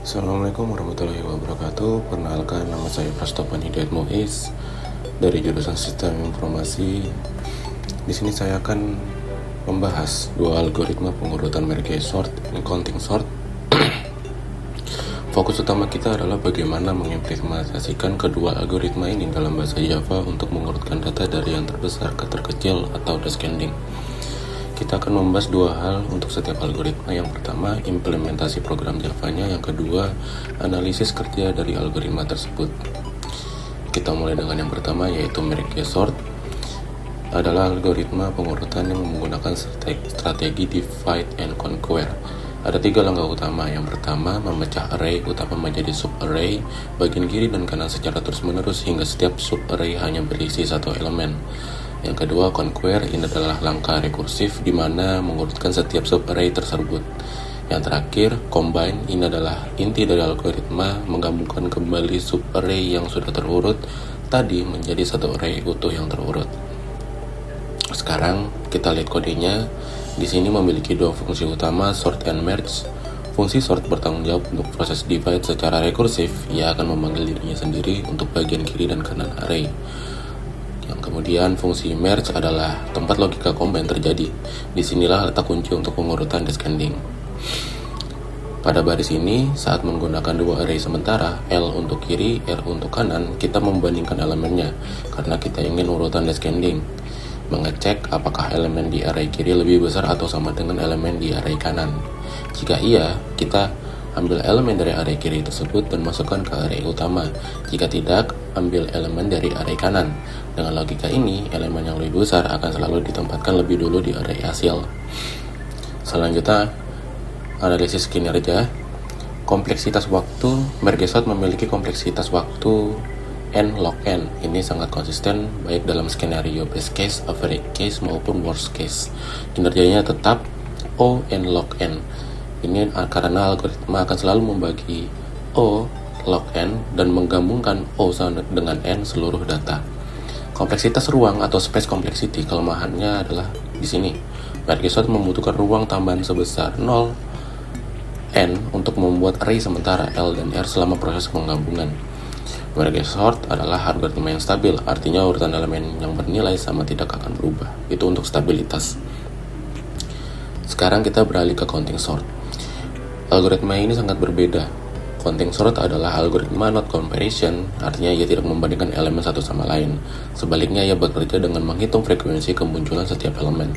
Assalamualaikum warahmatullahi wabarakatuh. Perkenalkan, nama saya Prastopan Hidayat Muiz dari jurusan Sistem Informasi. Di sini saya akan membahas dua algoritma pengurutan merge sort dan counting sort. Fokus utama kita adalah bagaimana mengimplementasikan kedua algoritma ini dalam bahasa Java untuk mengurutkan data dari yang terbesar ke terkecil atau descending. Kita akan membahas dua hal untuk setiap algoritma. Yang pertama, implementasi program Java-nya. Yang kedua, analisis kerja dari algoritma tersebut. Kita mulai dengan yang pertama, yaitu merge sort. Adalah algoritma pengurutan yang menggunakan strategi divide and conquer. Ada tiga langkah utama. Yang pertama, memecah array utama menjadi sub-array bagian kiri dan kanan secara terus-menerus hingga setiap sub-array hanya berisi satu elemen. Yang kedua, conquer. Ini adalah langkah rekursif di mana mengurutkan setiap sub-array tersebut. Yang terakhir, combine. Ini adalah inti dari algoritma menggabungkan kembali sub-array yang sudah terurut tadi menjadi satu array utuh yang terurut. Sekarang kita lihat kodenya. Di sini memiliki dua fungsi utama, sort and merge. Fungsi sort bertanggung jawab untuk proses divide secara rekursif. Ia akan memanggil dirinya sendiri untuk bagian kiri dan kanan array. Yang kemudian fungsi merge adalah tempat logika combine terjadi. Disinilah letak kunci untuk pengurutan descending. Pada baris ini, saat menggunakan dua array sementara, L untuk kiri, R untuk kanan, kita membandingkan elemennya karena kita ingin urutan descending. Mengecek apakah elemen di array kiri lebih besar atau sama dengan elemen di array kanan. Jika iya, kita ambil elemen dari array kiri tersebut dan masukkan ke array utama. Jika tidak, ambil elemen dari array kanan. Dengan logika ini, elemen yang lebih besar akan selalu ditempatkan lebih dulu di array hasil. Selanjutnya, analisis kinerja. Kompleksitas waktu. Merge sort memiliki kompleksitas waktu n log n. Ini sangat konsisten baik dalam skenario best case, average case maupun worst case. Kinerjanya tetap O n log n. Ini karena algoritma akan selalu membagi O log n dan menggabungkan O dengan n seluruh data. Kompleksitas ruang atau space complexity, kelemahannya adalah di sini. Merge sort membutuhkan ruang tambahan sebesar 0 n untuk membuat array sementara L dan R selama proses penggabungan. Merge sort adalah algoritma yang stabil, artinya urutan elemen yang bernilai sama tidak akan berubah. Itu untuk stabilitas. Sekarang kita beralih ke counting sort. Algoritma ini sangat berbeda. Counting sort adalah algoritma not comparison, artinya ia tidak membandingkan elemen satu sama lain. Sebaliknya, ia bekerja dengan menghitung frekuensi kemunculan setiap elemen.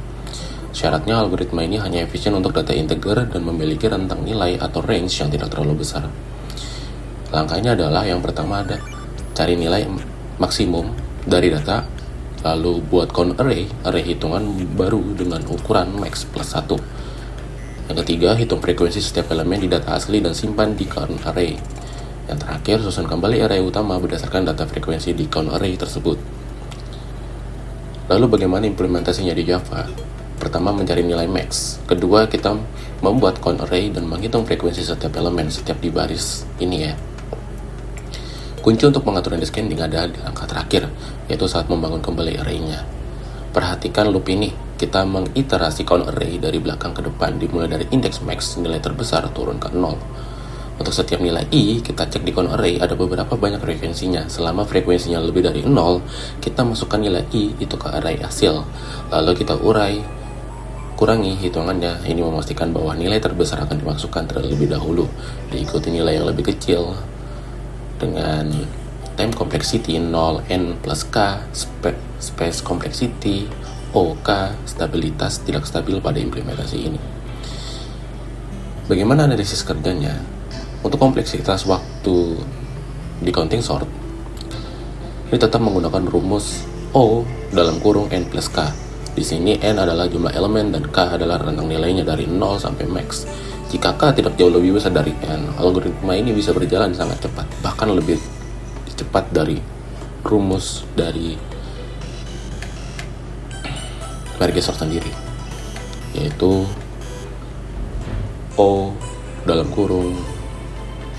Syaratnya, algoritma ini hanya efisien untuk data integer dan memiliki rentang nilai atau range yang tidak terlalu besar. Langkahnya adalah yang pertama ada cari nilai maksimum dari data, lalu buat count array hitungan baru dengan ukuran max plus 1. Yang ketiga, hitung frekuensi setiap elemen di data asli dan simpan di count array. Yang terakhir, susun kembali array utama berdasarkan data frekuensi di count array tersebut. Lalu bagaimana implementasinya di Java? Pertama, mencari nilai max. Kedua, kita membuat count array dan menghitung frekuensi setiap elemen setiap di baris ini ya. Kunci untuk pengaturan descending ada di langkah terakhir, yaitu saat membangun kembali array-nya. Perhatikan loop ini. Kita mengiterasi count array dari belakang ke depan, dimulai dari index max, nilai terbesar turun ke 0. Untuk setiap nilai i, kita cek di count array ada beberapa banyak frekuensinya. Selama frekuensinya lebih dari 0, kita masukkan nilai i itu ke array hasil. Lalu kita kurangi hitungannya. Ini memastikan bahwa nilai terbesar akan dimasukkan terlebih dahulu, diikuti nilai yang lebih kecil dengan time complexity 0 n plus k, space complexity OK, stabilitas tidak stabil pada implementasi ini. Bagaimana analisis kerjanya? Untuk kompleksitas waktu di counting sort, ini tetap menggunakan rumus O dalam kurung n plus k. Di sini n adalah jumlah elemen dan k adalah rentang nilainya dari 0 sampai max. Jika k tidak jauh lebih besar dari n, algoritma ini bisa berjalan sangat cepat, bahkan lebih cepat dari rumus dari merge sort sendiri, yaitu O dalam kurung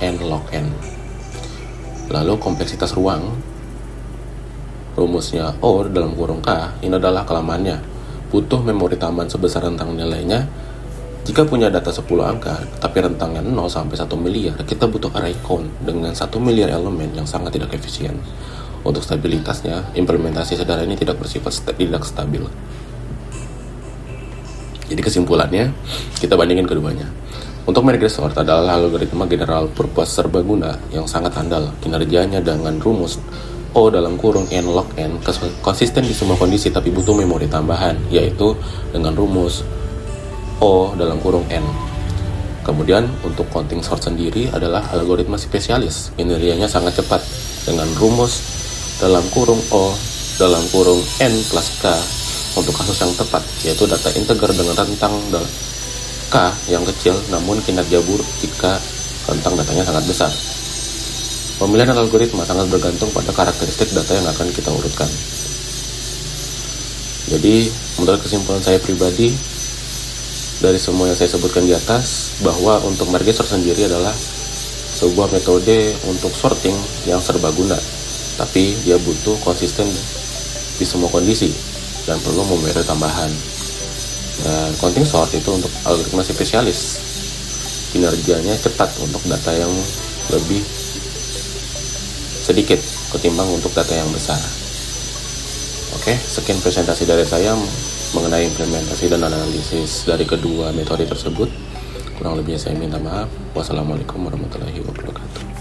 n log n. Lalu kompleksitas ruang, rumusnya O dalam kurung K, ini adalah kelemahannya. Butuh memori tambahan sebesar rentang nilainya Jika punya data 10 angka, tapi rentangnya 0 sampai 1 miliar, kita butuh array count dengan 1 miliar elemen yang sangat tidak efisien. Untuk stabilitasnya, implementasi sederhana ini tidak bersifat tidak stabil. Jadi kesimpulannya, kita bandingin keduanya. Untuk merge sort adalah algoritma general purpose serbaguna yang sangat andal. Kinerjanya dengan rumus O dalam kurung n log n konsisten di semua kondisi tapi butuh memori tambahan, yaitu dengan rumus O dalam kurung n. Kemudian untuk counting sort sendiri adalah algoritma spesialis. Kinerjanya sangat cepat dengan rumus dalam kurung O dalam kurung n plus k untuk kasus yang tepat, yaitu data integer dengan rentang K yang kecil namun kinerja buruk jika rentang datanya sangat besar. Pemilihan algoritma sangat bergantung pada karakteristik data yang akan kita urutkan. Jadi, menurut kesimpulan saya pribadi, dari semua yang saya sebutkan di atas, bahwa untuk merge sort sendiri adalah sebuah metode untuk sorting yang serbaguna, tapi dia butuh konsisten di semua kondisi dan perlu membayar tambahan. Dan counting sort itu untuk algoritma spesialis, kinerjanya cepat untuk data yang lebih sedikit ketimbang untuk data yang besar. Oke, sekian presentasi dari saya mengenai implementasi dan analisis dari kedua metode tersebut. Kurang lebihnya saya minta maaf. Wassalamualaikum warahmatullahi wabarakatuh.